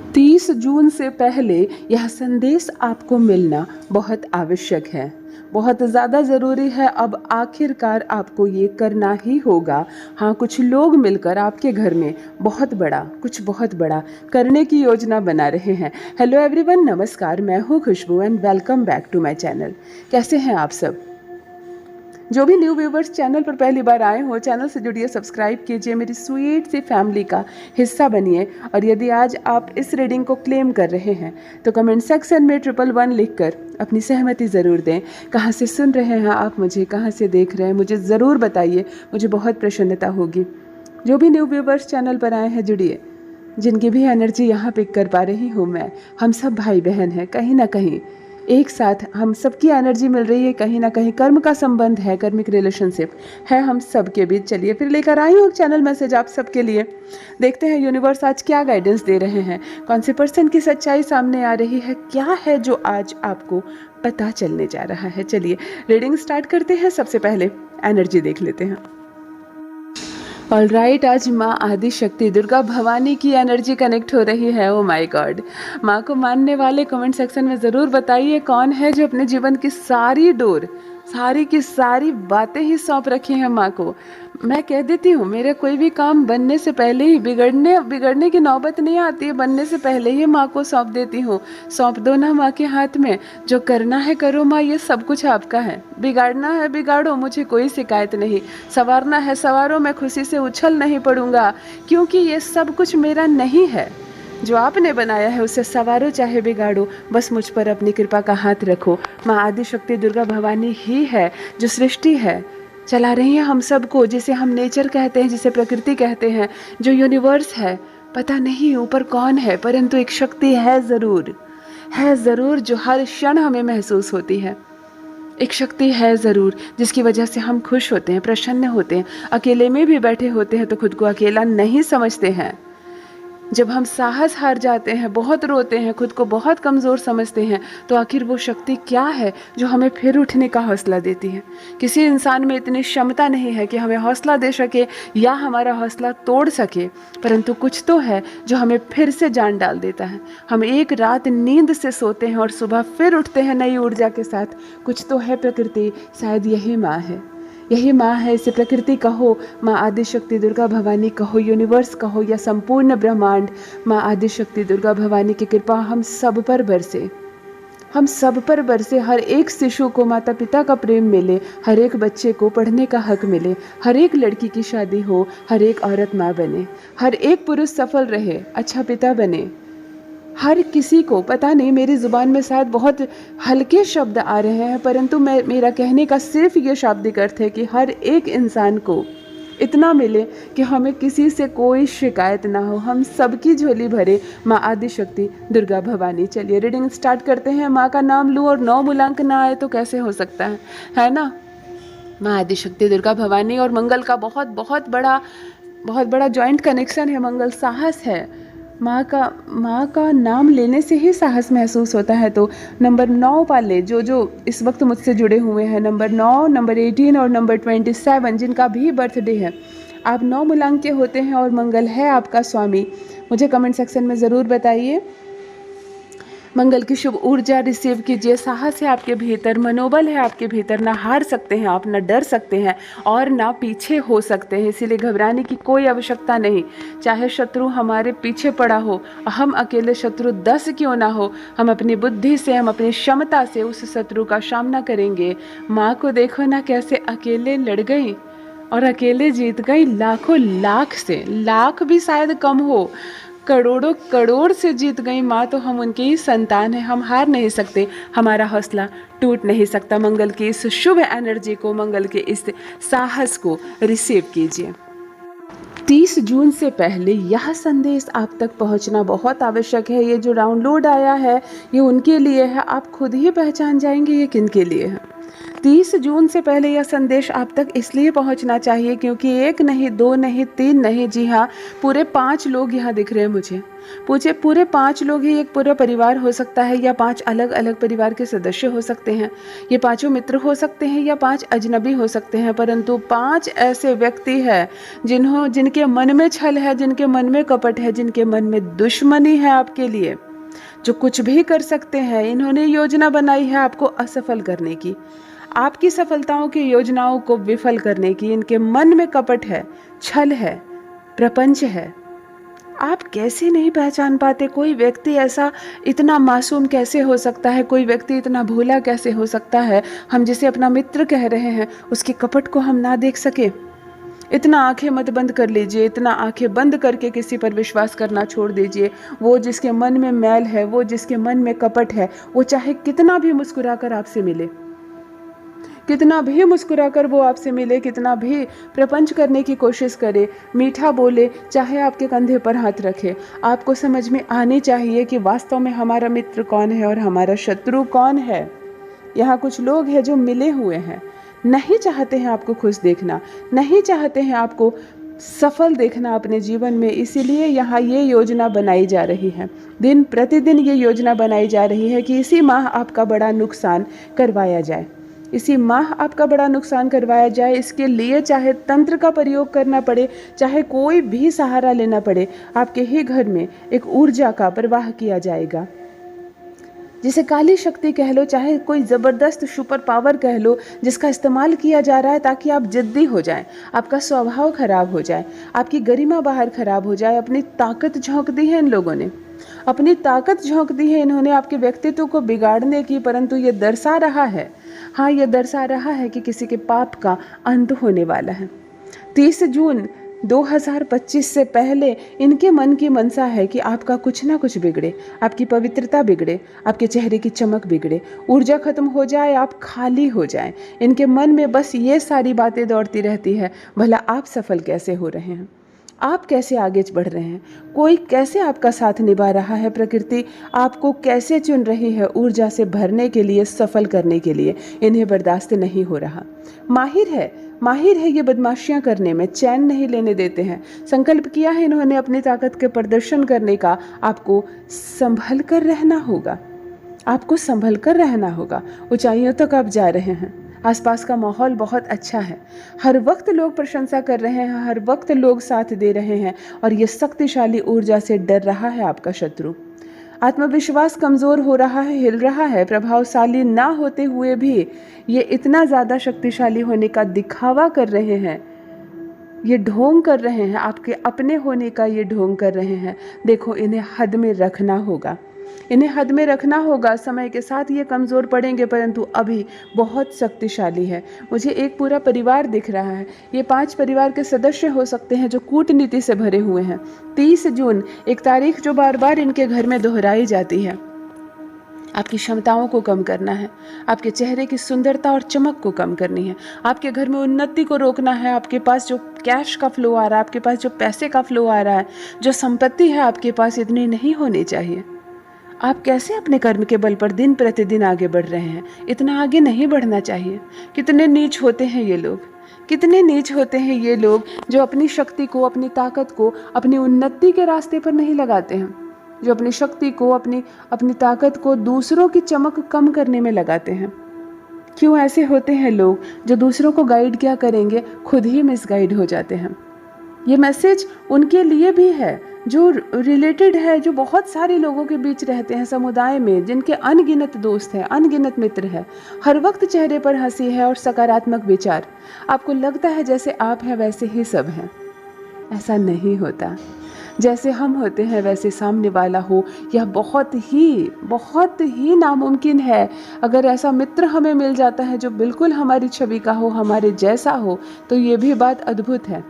30 जून से पहले यह संदेश आपको मिलना बहुत आवश्यक है, बहुत ज़्यादा ज़रूरी है। अब आखिरकार आपको ये करना ही होगा। हाँ, कुछ लोग मिलकर आपके घर में कुछ बहुत बड़ा करने की योजना बना रहे हैं। हेलो एवरीवन, नमस्कार, मैं हूँ Khushboo and welcome back to my channel. कैसे हैं आप सब? जो भी न्यू व्यूवर्स चैनल पर पहली बार आए हो, चैनल से जुड़िए, सब्सक्राइब कीजिए, मेरी स्वीट सी फैमिली का हिस्सा बनिए। और यदि आज आप इस रीडिंग को क्लेम कर रहे हैं तो कमेंट सेक्शन में 111 लिखकर अपनी सहमति ज़रूर दें। कहाँ से सुन रहे हैं आप मुझे, कहाँ से देख रहे हैं, मुझे ज़रूर बताइए, मुझे बहुत प्रसन्नता होगी। जो भी न्यू व्यूवर्स चैनल पर आए हैं, जुड़िए। जिनकी भी एनर्जी यहाँ पिक कर पा रही हूँ मैं, हम सब भाई बहन हैं। कहीं ना कहीं एक साथ हम सबकी एनर्जी मिल रही है, कहीं ना कहीं कर्म का संबंध है, कर्मिक रिलेशनशिप है हम सब के बीच। चलिए फिर लेकर आई हूँ चैनल मैसेज आप सबके लिए। देखते हैं यूनिवर्स आज क्या गाइडेंस दे रहे हैं, कौन से पर्सन की सच्चाई सामने आ रही है, क्या है जो आज आपको पता चलने जा रहा है। चलिए रीडिंग स्टार्ट करते हैं। सबसे पहले एनर्जी देख लेते हैं। ऑलराइट, आज माँ आदि शक्ति दुर्गा भवानी की एनर्जी कनेक्ट हो रही है। ओ माय गॉड, माँ को मानने वाले कमेंट सेक्शन में ज़रूर बताइए कौन है जो अपने जीवन की सारी डोर, सारी की सारी बातें ही सौंप रखी हैं माँ को। मैं कह देती हूँ, मेरे कोई भी काम बनने से पहले ही बिगड़ने की नौबत नहीं आती है, बनने से पहले ही माँ को सौंप देती हूँ। सौंप दो ना माँ के हाथ में, जो करना है करो माँ, ये सब कुछ आपका है। बिगाड़ना है बिगाड़ो, मुझे कोई शिकायत नहीं। संवारना है संवारो, मैं खुशी से उछल नहीं पड़ूंगा, क्योंकि ये सब कुछ मेरा नहीं है। जो आपने बनाया है उसे संवारो चाहे बिगाड़ो, बस मुझ पर अपनी कृपा का हाथ रखो। माँ आदि शक्ति दुर्गा भवानी ही है जो सृष्टि है, चला रही है हम सबको, जिसे हम नेचर कहते हैं, जिसे प्रकृति कहते हैं, जो यूनिवर्स है। पता नहीं ऊपर कौन है, परंतु एक शक्ति है ज़रूर जो हर क्षण हमें महसूस होती है। एक शक्ति है ज़रूर जिसकी वजह से हम खुश होते हैं, प्रसन्न होते हैं। अकेले में भी बैठे होते हैं तो खुद को अकेला नहीं समझते हैं। जब हम साहस हार जाते हैं, बहुत रोते हैं, खुद को बहुत कमज़ोर समझते हैं, तो आखिर वो शक्ति क्या है जो हमें फिर उठने का हौसला देती है। किसी इंसान में इतनी क्षमता नहीं है कि हमें हौसला दे सके या हमारा हौसला तोड़ सके, परंतु कुछ तो है जो हमें फिर से जान डाल देता है। हम एक रात नींद से सोते हैं और सुबह फिर उठते हैं नई ऊर्जा के साथ। कुछ तो है प्रकृति, शायद यही माँ है, यही माँ है। इसे प्रकृति कहो, माँ आदि शक्ति दुर्गा भवानी कहो, यूनिवर्स कहो, या संपूर्ण ब्रह्मांड, माँ आदि शक्ति दुर्गा भवानी की कृपा हम सब पर बरसे। हर एक शिशु को माता पिता का प्रेम मिले, हर एक बच्चे को पढ़ने का हक मिले, हर एक लड़की की शादी हो, हर एक औरत माँ बने, हर एक पुरुष सफल रहे, अच्छा पिता बने। हर किसी को, पता नहीं मेरी ज़ुबान में शायद बहुत हल्के शब्द आ रहे हैं, परंतु मेरा कहने का सिर्फ ये शाब्दिक अर्थ है कि हर एक इंसान को इतना मिले कि हमें किसी से कोई शिकायत ना हो, हम सबकी झोली भरे माँ आदि शक्ति दुर्गा भवानी। चलिए रीडिंग स्टार्ट करते हैं। माँ का नाम लूँ और 9 मूलांक ना आए तो कैसे हो सकता है ना। माँ आदि शक्ति दुर्गा भवानी और मंगल का बहुत बड़ा जॉइंट कनेक्शन है। मंगल साहस है। माँ का नाम लेने से ही साहस महसूस होता है। तो नंबर 9 वाले जो इस वक्त मुझसे जुड़े हुए हैं, नंबर 9, नंबर 18 और नंबर 27, जिनका भी बर्थडे है, आप 9 मूलांक के होते हैं और मंगल है आपका स्वामी, मुझे कमेंट सेक्शन में ज़रूर बताइए। मंगल की शुभ ऊर्जा रिसीव कीजिए। साहस है आपके भीतर, मनोबल है आपके भीतर, ना हार सकते हैं आप, ना डर सकते हैं और ना पीछे हो सकते हैं, इसीलिए घबराने की कोई आवश्यकता नहीं। चाहे शत्रु हमारे पीछे पड़ा हो, हम अकेले शत्रु 10 क्यों ना हो, हम अपनी बुद्धि से, हम अपनी क्षमता से उस शत्रु का सामना करेंगे। माँ को देखो ना कैसे अकेले लड़ गई और अकेले जीत गई, लाखों लाख से, लाख भी शायद कम हो, करोड़ों करोड़ से जीत गई माँ। तो हम उनकी ही संतान हैं, हम हार नहीं सकते, हमारा हौसला टूट नहीं सकता। मंगल की इस शुभ एनर्जी को, मंगल के इस साहस को रिसीव कीजिए। 30 जून से पहले यह संदेश आप तक पहुंचना बहुत आवश्यक है। ये जो डाउनलोड आया है ये उनके लिए है, आप खुद ही पहचान जाएंगे ये किन के लिए है। 30 जून से पहले यह संदेश आप तक इसलिए पहुंचना चाहिए क्योंकि 1 नहीं, 2 नहीं, 3 नहीं, जी हाँ, पूरे 5 लोग यहाँ दिख रहे हैं मुझे। पूरे 5 लोग ही एक पूरा परिवार हो सकता है, या 5 अलग अलग परिवार के सदस्य हो सकते हैं। ये 5 मित्र हो सकते हैं या 5 अजनबी हो सकते हैं, परंतु 5 ऐसे व्यक्ति हैं जिनके मन में छल है, जिनके मन में कपट है, जिनके मन में दुश्मनी है आपके लिए, जो कुछ भी कर सकते हैं। इन्होंने योजना बनाई है आपको असफल करने की, आपकी सफलताओं की योजनाओं को विफल करने की। इनके मन में कपट है, छल है, प्रपंच है। आप कैसे नहीं पहचान पाते? कोई व्यक्ति ऐसा इतना मासूम कैसे हो सकता है? कोई व्यक्ति इतना भोला कैसे हो सकता है? हम जिसे अपना मित्र कह रहे हैं, उसके कपट को हम ना देख सके? इतना आंखें मत बंद कर लीजिए, इतना आंखें बंद करके किसी पर विश्वास करना छोड़ दीजिए। वो जिसके मन में मैल है, वो जिसके मन में कपट है, वो चाहे कितना भी मुस्कुराकर आपसे मिले, कितना भी मुस्कुराकर वो आपसे मिले, कितना भी प्रपंच करने की कोशिश करे, मीठा बोले, चाहे आपके कंधे पर हाथ रखे, आपको समझ में आनी चाहिए कि वास्तव में हमारा मित्र कौन है और हमारा शत्रु कौन है। यहाँ कुछ लोग हैं जो मिले हुए हैं, नहीं चाहते हैं आपको खुश देखना, नहीं चाहते हैं आपको सफल देखना अपने जीवन में। इसीलिए यहाँ ये योजना बनाई जा रही है, दिन प्रतिदिन ये योजना बनाई जा रही है कि इसी माह आपका बड़ा नुकसान करवाया जाए, इसी माह आपका बड़ा नुकसान करवाया जाए। इसके लिए चाहे तंत्र का प्रयोग करना पड़े, चाहे कोई भी सहारा लेना पड़े, आपके ही घर में एक ऊर्जा का प्रवाह किया जाएगा, जिसे काली शक्ति कह लो, चाहे कोई ज़बरदस्त सुपर पावर कह लो, जिसका इस्तेमाल किया जा रहा है ताकि आप जिद्दी हो जाएं, आपका स्वभाव खराब हो जाए, आपकी गरिमा बाहर खराब हो जाए। अपनी ताकत झोंक दी है इन लोगों ने, अपनी ताकत झोंक दी है इन्होंने आपके व्यक्तित्व को बिगाड़ने की। परंतु ये दर्शा रहा है, हाँ, ये दर्शा रहा है कि किसी के पाप का अंत होने वाला है। 30 जून 2025 से पहले इनके मन की मनसा है कि आपका कुछ ना कुछ बिगड़े, आपकी पवित्रता बिगड़े, आपके चेहरे की चमक बिगड़े, ऊर्जा खत्म हो जाए, आप खाली हो जाएं। इनके मन में बस ये सारी बातें दौड़ती रहती है, भला आप सफल कैसे हो रहे हैं, आप कैसे आगे बढ़ रहे हैं, कोई कैसे आपका साथ निभा रहा है, प्रकृति आपको कैसे चुन रही है ऊर्जा से भरने के लिए, सफल करने के लिए। इन्हें बर्दाश्त नहीं हो रहा। माहिर है ये बदमाशियां करने में, चैन नहीं लेने देते हैं। संकल्प किया है इन्होंने अपनी ताकत के प्रदर्शन करने का। आपको संभल कर रहना होगा, आपको संभल कर रहना होगा। ऊंचाइयों तक आप जा रहे हैं, आसपास का माहौल बहुत अच्छा है, हर वक्त लोग प्रशंसा कर रहे हैं, हर वक्त लोग साथ दे रहे हैं, और ये शक्तिशाली ऊर्जा से डर रहा है आपका शत्रु। आत्मविश्वास कमज़ोर हो रहा है, हिल रहा है। प्रभावशाली ना होते हुए भी ये इतना ज़्यादा शक्तिशाली होने का दिखावा कर रहे हैं, ये ढोंग कर रहे हैं, आपके अपने होने का ये ढोंग कर रहे हैं। देखो, इन्हें हद में रखना होगा, इन्हें हद में रखना होगा। समय के साथ ये कमज़ोर पड़ेंगे, परंतु अभी बहुत शक्तिशाली है। मुझे एक पूरा परिवार दिख रहा है, ये 5 परिवार के सदस्य हो सकते हैं जो कूटनीति से भरे हुए हैं। 30 जून एक तारीख जो बार बार इनके घर में दोहराई जाती है। आपकी क्षमताओं को कम करना है, आपके चेहरे की सुंदरता और चमक को कम करनी है, आपके घर में उन्नति को रोकना है। आपके पास जो कैश का फ्लो आ रहा है, आपके पास जो पैसे का फ्लो आ रहा है, जो संपत्ति है आपके पास, इतनी नहीं होनी चाहिए। आप कैसे अपने कर्म के बल पर दिन प्रतिदिन आगे बढ़ रहे हैं? इतना आगे नहीं बढ़ना चाहिए। कितने नीच होते हैं ये लोग, कितने नीच होते हैं ये लोग जो अपनी शक्ति को, अपनी ताकत को अपनी उन्नति के रास्ते पर नहीं लगाते हैं, जो अपनी शक्ति को, अपनी ताकत को दूसरों की चमक कम करने में लगाते हैं। क्यों ऐसे होते हैं लोग जो दूसरों को गाइड क्या करेंगे, खुद ही मिसगाइड हो जाते हैं। ये मैसेज उनके लिए भी है जो रिलेटेड है, जो बहुत सारे लोगों के बीच रहते हैं समुदाय में, जिनके अनगिनत दोस्त हैं, अनगिनत मित्र हैं, हर वक्त चेहरे पर हंसी है और सकारात्मक विचार। आपको लगता है जैसे आप हैं वैसे ही सब हैं, ऐसा नहीं होता। जैसे हम होते हैं वैसे सामने वाला हो, यह बहुत ही नामुमकिन है। अगर ऐसा मित्र हमें मिल जाता है जो बिल्कुल हमारी छवि का हो, हमारे जैसा हो, तो ये भी बात अद्भुत है,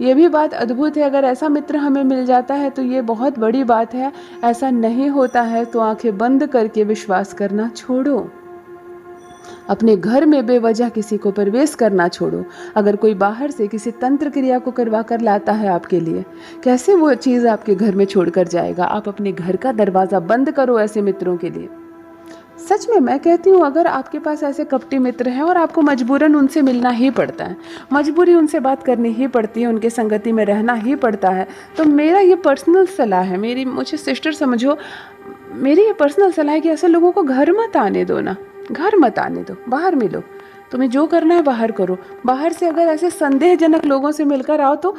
ये भी बात अद्भुत है। अगर ऐसा मित्र हमें मिल जाता है तो ये बहुत बड़ी बात है। ऐसा नहीं होता है तो आंखें बंद करके विश्वास करना छोड़ो, अपने घर में बेवजह किसी को प्रवेश करना छोड़ो। अगर कोई बाहर से किसी तंत्र क्रिया को करवा कर लाता है आपके लिए, कैसे वो चीज़ आपके घर में छोड़कर जाएगा? आप अपने घर का दरवाज़ा बंद करो ऐसे मित्रों के लिए। सच में मैं कहती हूँ, अगर आपके पास ऐसे कपटी मित्र हैं और आपको मजबूरन उनसे मिलना ही पड़ता है, मजबूरी उनसे बात करनी ही पड़ती है, उनके संगति में रहना ही पड़ता है, तो मेरा ये पर्सनल सलाह है, मुझे सिस्टर समझो, मेरी ये पर्सनल सलाह है कि ऐसे लोगों को घर मत आने दो ना, घर मत आने दो, बाहर मिलो, तुम्हें जो करना है बाहर करो। बाहर से अगर ऐसे संदेहजनक लोगों से मिलकर आओ तो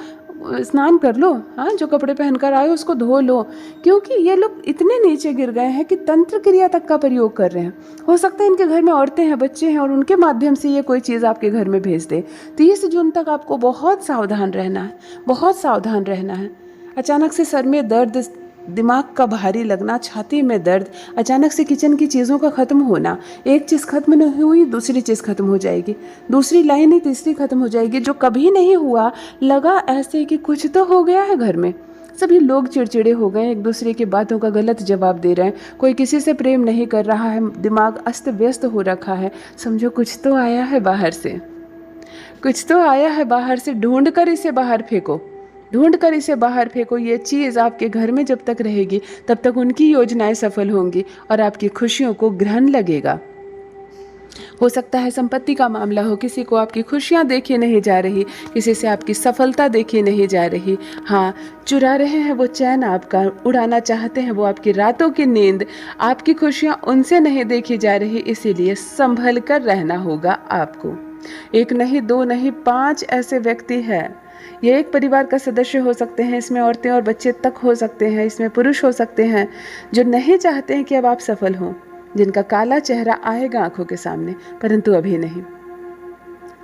स्नान कर लो, हाँ, जो कपड़े पहनकर आए उसको धो लो, क्योंकि ये लोग इतने नीचे गिर गए हैं कि तंत्र क्रिया तक का प्रयोग कर रहे हैं। हो सकता है इनके घर में औरतें हैं, बच्चे हैं और उनके माध्यम से ये कोई चीज़ आपके घर में भेज दे। 30 जून तक आपको बहुत सावधान रहना है, बहुत सावधान रहना है। अचानक से सर में दर्द, दिमाग का भारी लगना, छाती में दर्द, अचानक से किचन की चीज़ों का ख़त्म होना, एक चीज़ ख़त्म नहीं हुई दूसरी चीज़ ख़त्म हो जाएगी, दूसरी लाइन ही तीसरी ख़त्म हो जाएगी, जो कभी नहीं हुआ, लगा ऐसे कि कुछ तो हो गया है घर में। सभी लोग चिड़चिड़े हो गए, एक दूसरे की बातों का गलत जवाब दे रहे हैं, कोई किसी से प्रेम नहीं कर रहा है, दिमाग अस्त व्यस्त हो रखा है। समझो कुछ तो आया है बाहर से, कुछ तो आया है बाहर से, ढूंढ कर इसे बाहर फेंको, ढूंढ कर इसे बाहर फेंको। ये चीज़ आपके घर में जब तक रहेगी तब तक उनकी योजनाएं सफल होंगी और आपकी खुशियों को ग्रहण लगेगा। हो सकता है संपत्ति का मामला हो, किसी को आपकी खुशियां देखी नहीं जा रही, किसी से आपकी सफलता देखी नहीं जा रही, हाँ, चुरा रहे हैं वो चैन आपका, उड़ाना चाहते हैं वो आपकी रातों की नींद, आपकी खुशियां उनसे नहीं देखी जा रही, इसीलिए संभल कर रहना होगा आपको। एक नहीं, दो नहीं, 5 ऐसे व्यक्ति हैं, ये एक परिवार का सदस्य हो सकते हैं, इसमें औरतें और बच्चे तक हो सकते हैं, इसमें पुरुष हो सकते हैं, जो नहीं चाहते हैं कि अब आप सफल हों, जिनका काला चेहरा आएगा आंखों के सामने, परंतु अभी नहीं।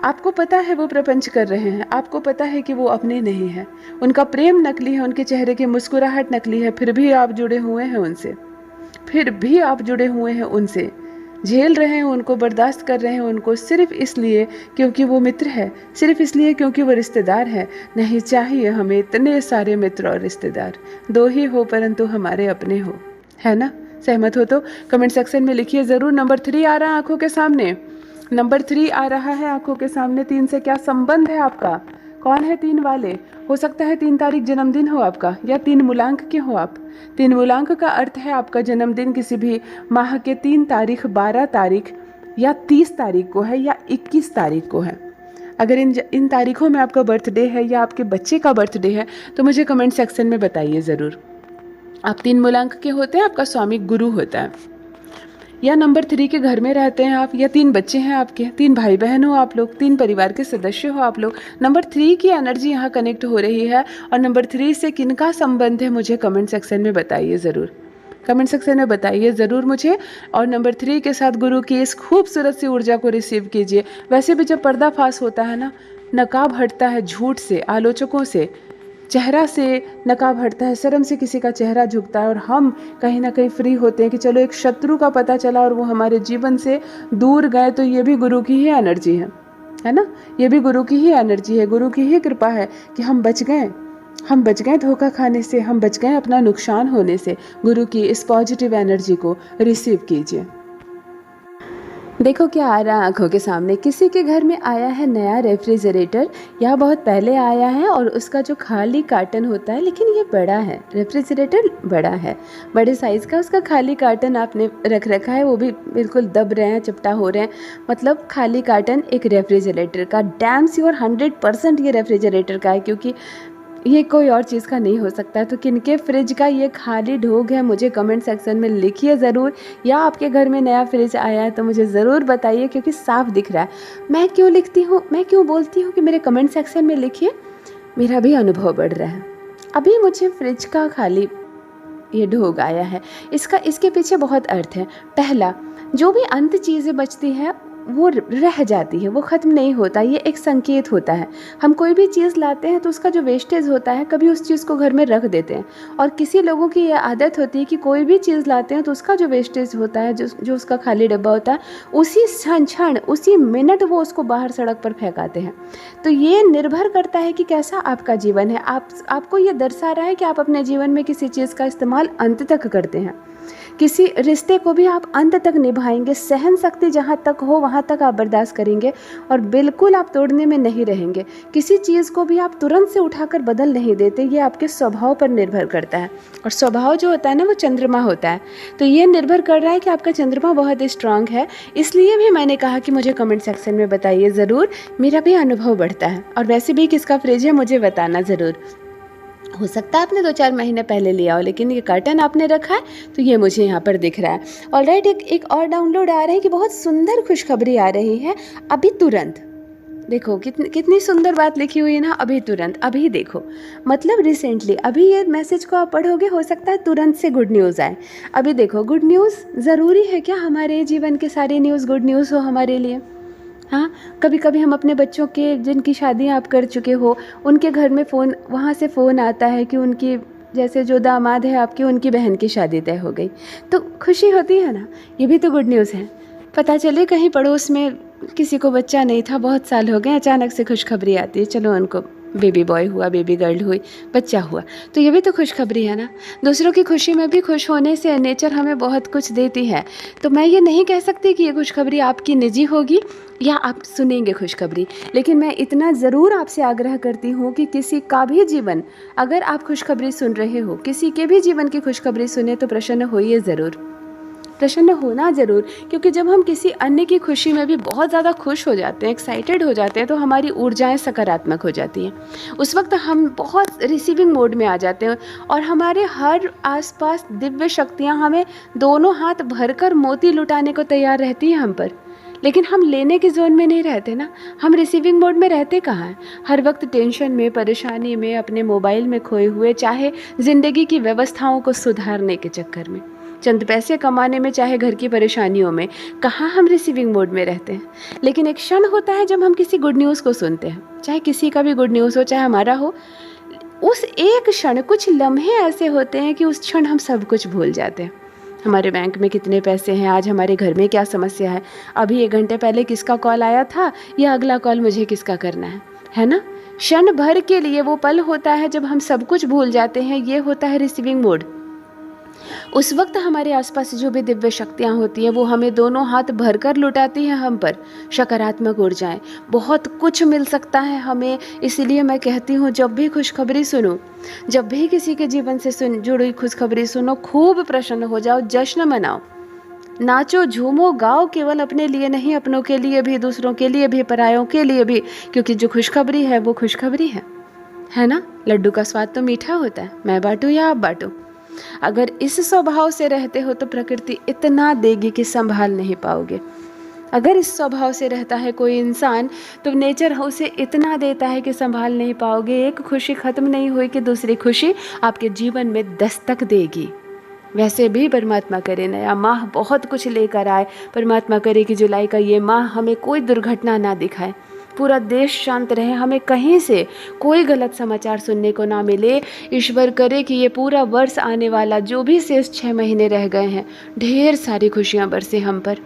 आपको पता है वो प्रपंच कर रहे हैं, आपको पता है कि वो अपने नहीं हैं, उनका प्रेम नकली है, उनके चेहरे की मुस्कुराहट नकली है, फिर भी आप जुड़े हुए हैं उनसे, फिर भी आप जुड़े हुए हैं उनसे, झेल रहे हैं उनको, बर्दाश्त कर रहे हैं उनको, सिर्फ इसलिए क्योंकि वो मित्र है, सिर्फ इसलिए क्योंकि वो रिश्तेदार है। नहीं चाहिए हमें इतने सारे मित्र और रिश्तेदार, 2 ही हो परंतु हमारे अपने हो, है ना? सहमत हो तो कमेंट सेक्शन में लिखिए ज़रूर। नंबर 3 आ रहा है आंखों के सामने, नंबर 3 आ रहा है आंखों के सामने। 3 से क्या संबंध है आपका? कौन है 3 वाले? हो सकता है 3 तारीख जन्मदिन हो आपका, या 3 मूलांक के हो आप। 3 मूलांक का अर्थ है आपका जन्मदिन किसी भी माह के 3 तारीख, 12 तारीख या 30 तारीख को है या 21 तारीख को है। अगर इन तारीखों में आपका बर्थडे है या आपके बच्चे का बर्थडे है तो मुझे कमेंट सेक्शन में बताइए ज़रूर। आप 3 मूलांक के होते हैं, आपका स्वामी गुरु होता है, या नंबर 3 के घर में रहते हैं आप, या 3 बच्चे हैं आपके, 3 भाई बहन हो आप लोग, 3 परिवार के सदस्य हो आप लोग। नंबर 3 की एनर्जी यहाँ कनेक्ट हो रही है और नंबर 3 से किनका संबंध है मुझे कमेंट सेक्शन में बताइए ज़रूर, कमेंट सेक्शन में बताइए ज़रूर मुझे। और नंबर 3 के साथ गुरु की इस खूबसूरत सी ऊर्जा को रिसीव कीजिए। वैसे भी जब पर्दाफाश होता है ना, नकाब हटता है झूठ से, आलोचकों से, चेहरा से नकाब हटता है, शर्म से किसी का चेहरा झुकता है और हम कहीं ना कहीं फ्री होते हैं कि चलो एक शत्रु का पता चला और वो हमारे जीवन से दूर गए, तो ये भी गुरु की ही एनर्जी है ना? ये भी गुरु की ही एनर्जी है, गुरु की ही कृपा है कि हम बच गए, हम बच गए धोखा खाने से, हम बच गए अपना नुकसान होने से। गुरु की इस पॉजिटिव एनर्जी को रिसीव कीजिए। देखो क्या आ रहा है आंखों के सामने, किसी के घर में आया है नया रेफ्रिजरेटर, या बहुत पहले आया है और उसका जो खाली कार्टन होता है, लेकिन ये बड़ा है, रेफ्रिजरेटर बड़ा है, बड़े साइज़ का, उसका खाली कार्टन आपने रख रखा है, वो भी बिल्कुल दब रहे हैं, चिपटा हो रहे हैं, मतलब खाली कार्टन एक रेफ्रिजरेटर का। डैम श्योर 100% ये रेफ्रिजरेटर का है, क्योंकि ये कोई और चीज़ का नहीं हो सकता है। तो किनके फ्रिज का ये खाली ढोग है मुझे कमेंट सेक्शन में लिखिए ज़रूर, या आपके घर में नया फ्रिज आया है तो मुझे ज़रूर बताइए, क्योंकि साफ दिख रहा है। मैं क्यों लिखती हूँ, मैं क्यों बोलती हूँ कि मेरे कमेंट सेक्शन में लिखिए, मेरा भी अनुभव बढ़ रहा है। अभी मुझे फ्रिज का खाली ये ढोग आया है, इसके पीछे बहुत अर्थ है। पहला, जो भी अंत चीज़ें बचती हैं वो रह जाती है, वो ख़त्म नहीं होता, ये एक संकेत होता है। हम कोई भी चीज़ लाते हैं तो उसका जो वेस्टेज होता है, कभी उस चीज़ को घर में रख देते हैं, और किसी लोगों की ये आदत होती है कि कोई भी चीज़ लाते हैं तो उसका जो वेस्टेज होता है, जो उसका खाली डब्बा होता है, उसी क्षण उसी मिनट वो उसको बाहर सड़क पर फेंकाते हैं। तो ये निर्भर करता है कि कैसा आपका जीवन है। आपको ये दर्शा रहा है कि आप अपने जीवन में किसी चीज़ का इस्तेमाल अंत तक करते हैं, किसी रिश्ते को भी आप अंत तक निभाएंगे, सहन शक्ति जहाँ तक हो वहाँ वहाँ तक आप बर्दाश्त करेंगे और बिल्कुल आप तोड़ने में नहीं रहेंगे। किसी चीज़ को भी आप तुरंत से उठाकर बदल नहीं देते, ये आपके स्वभाव पर निर्भर करता है। और स्वभाव जो होता है ना वो चंद्रमा होता है, तो ये निर्भर कर रहा है कि आपका चंद्रमा बहुत स्ट्रांग है। इसलिए भी मैंने कहा कि मुझे कमेंट सेक्शन में बताइए ज़रूर, मेरा भी अनुभव बढ़ता है। और वैसे भी किसका फ्रिज है मुझे बताना ज़रूर। हो सकता है आपने 2-4 महीने पहले लिया हो, लेकिन ये कर्टन आपने रखा है तो ये मुझे यहाँ पर दिख रहा है। ऑलराइट, एक और डाउनलोड आ रहा है कि बहुत सुंदर खुशखबरी आ रही है अभी तुरंत। देखो कितनी सुंदर बात लिखी हुई है ना, अभी तुरंत, अभी देखो, मतलब रिसेंटली। अभी ये मैसेज को आप पढ़ोगे, हो सकता है तुरंत से गुड न्यूज़ आए। अभी देखो, गुड न्यूज़ ज़रूरी है क्या हमारे जीवन के सारी न्यूज़ गुड न्यूज़ हो हमारे लिए? हाँ, कभी कभी हम अपने बच्चों के जिनकी शादियाँ आप कर चुके हो, उनके घर में फ़ोन, वहाँ से फ़ोन आता है कि उनकी, जैसे जो दामाद है आपकी, उनकी बहन की शादी तय हो गई, तो खुशी होती है ना, ये भी तो गुड न्यूज़ है। पता चले कहीं पड़ोस में किसी को बच्चा नहीं था, बहुत साल हो गए, अचानक से खुशखबरी आती है, चलो उनको बेबी बॉय हुआ, बेबी गर्ल हुई, बच्चा हुआ, तो ये भी तो खुशखबरी है ना। दूसरों की खुशी में भी खुश होने से नेचर हमें बहुत कुछ देती है। तो मैं ये नहीं कह सकती कि ये खुशखबरी आपकी निजी होगी या आप सुनेंगे खुशखबरी, लेकिन मैं इतना ज़रूर आपसे आग्रह करती हूँ कि किसी का भी जीवन, अगर आप खुशखबरी सुन रहे हो, किसी के भी जीवन की खुशखबरी सुने तो प्रसन्न होइए ज़रूर, प्रसन्न होना ज़रूर। क्योंकि जब हम किसी अन्य की खुशी में भी बहुत ज़्यादा खुश हो जाते हैं, एक्साइटेड हो जाते हैं, तो हमारी ऊर्जाएं सकारात्मक हो जाती हैं। उस वक्त हम बहुत रिसीविंग मोड में आ जाते हैं और हमारे हर आसपास दिव्य शक्तियां हमें दोनों हाथ भरकर मोती लुटाने को तैयार रहती हैं हम पर। लेकिन हम लेने के जोन में नहीं रहते ना, हम रिसीविंग मोड में रहते कहाँ हैं? हर वक्त टेंशन में, परेशानी में, अपने मोबाइल में खोए हुए, चाहे ज़िंदगी की व्यवस्थाओं को सुधारने के चक्कर में, चंद पैसे कमाने में, चाहे घर की परेशानियों में, कहाँ हम रिसीविंग मोड में रहते हैं। लेकिन एक क्षण होता है जब हम किसी गुड न्यूज़ को सुनते हैं, चाहे किसी का भी गुड न्यूज़ हो, चाहे हमारा हो, उस एक क्षण, कुछ लम्हे ऐसे होते हैं कि उस क्षण हम सब कुछ भूल जाते हैं। हमारे बैंक में कितने पैसे हैं, आज हमारे घर में क्या समस्या है, अभी 1 घंटे पहले किसका कॉल आया था, या अगला कॉल मुझे किसका करना है ना। क्षण भर के लिए वो पल होता है जब हम सब कुछ भूल जाते हैं, ये होता है रिसीविंग मोड। उस वक्त हमारे आसपास जो भी दिव्य शक्तियाँ होती हैं वो हमें दोनों हाथ भरकर लुटाती हैं हम पर सकारात्मक ऊर्जाएं। बहुत कुछ मिल सकता है हमें। इसीलिए मैं कहती हूँ, जब भी खुशखबरी सुनो, जब भी किसी के जीवन से जुड़ी खुशखबरी सुनो, खूब प्रसन्न हो जाओ, जश्न मनाओ, नाचो, झूमो, गाओ, केवल अपने लिए नहीं, अपनों के लिए भी, दूसरों के लिए भी, परायों के लिए भी, क्योंकि जो खुशखबरी है वो खुशखबरी है ना। लड्डू का स्वाद तो मीठा होता है, मैं बांटूं या आप बांटो। अगर इस स्वभाव से रहते हो तो प्रकृति इतना देगी कि संभाल नहीं पाओगे। अगर इस स्वभाव से रहता है कोई इंसान तो नेचर उसे इतना देता है कि संभाल नहीं पाओगे। एक खुशी खत्म नहीं हुई कि दूसरी खुशी आपके जीवन में दस्तक देगी। वैसे भी परमात्मा करे नया माह बहुत कुछ लेकर आए। परमात्मा करे कि जुलाई का ये माह हमें कोई दुर्घटना ना दिखाए, पूरा देश शांत रहे, हमें कहीं से कोई गलत समाचार सुनने को ना मिले। ईश्वर करे कि ये पूरा वर्ष आने वाला जो भी शेष 6 महीने रह गए हैं, ढेर सारी खुशियाँ बरसे हम पर।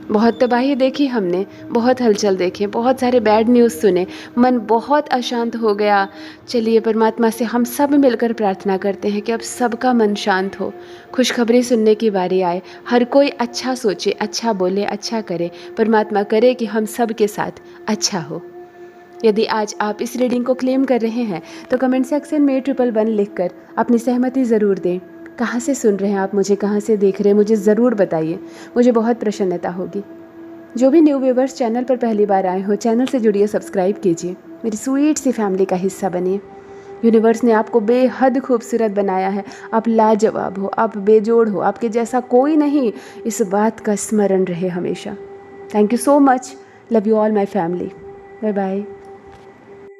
बहुत तबाही देखी हमने, बहुत हलचल देखे, बहुत सारे बैड न्यूज़ सुने, मन बहुत अशांत हो गया। चलिए परमात्मा से हम सब मिलकर प्रार्थना करते हैं कि अब सबका मन शांत हो, खुशखबरी सुनने की बारी आए, हर कोई अच्छा सोचे, अच्छा बोले, अच्छा करे। परमात्मा करे कि हम सब के साथ अच्छा हो। यदि आज आप इस रीडिंग को क्लेम कर रहे हैं तो कमेंट सेक्शन में 111 लिखकर अपनी सहमति ज़रूर दें। कहाँ से सुन रहे हैं आप मुझे, कहाँ से देख रहे हैं, मुझे ज़रूर बताइए, मुझे बहुत प्रसन्नता होगी। जो भी न्यू व्यूवर्स चैनल पर पहली बार आए हो, चैनल से जुड़िए, सब्सक्राइब कीजिए, मेरी स्वीट सी फैमिली का हिस्सा बनिए। यूनिवर्स ने आपको बेहद खूबसूरत बनाया है, आप लाजवाब हो, आप बेजोड़ हो, आपके जैसा कोई नहीं, इस बात का स्मरण रहे हमेशा। Thank you so much, love you all my family, bye bye.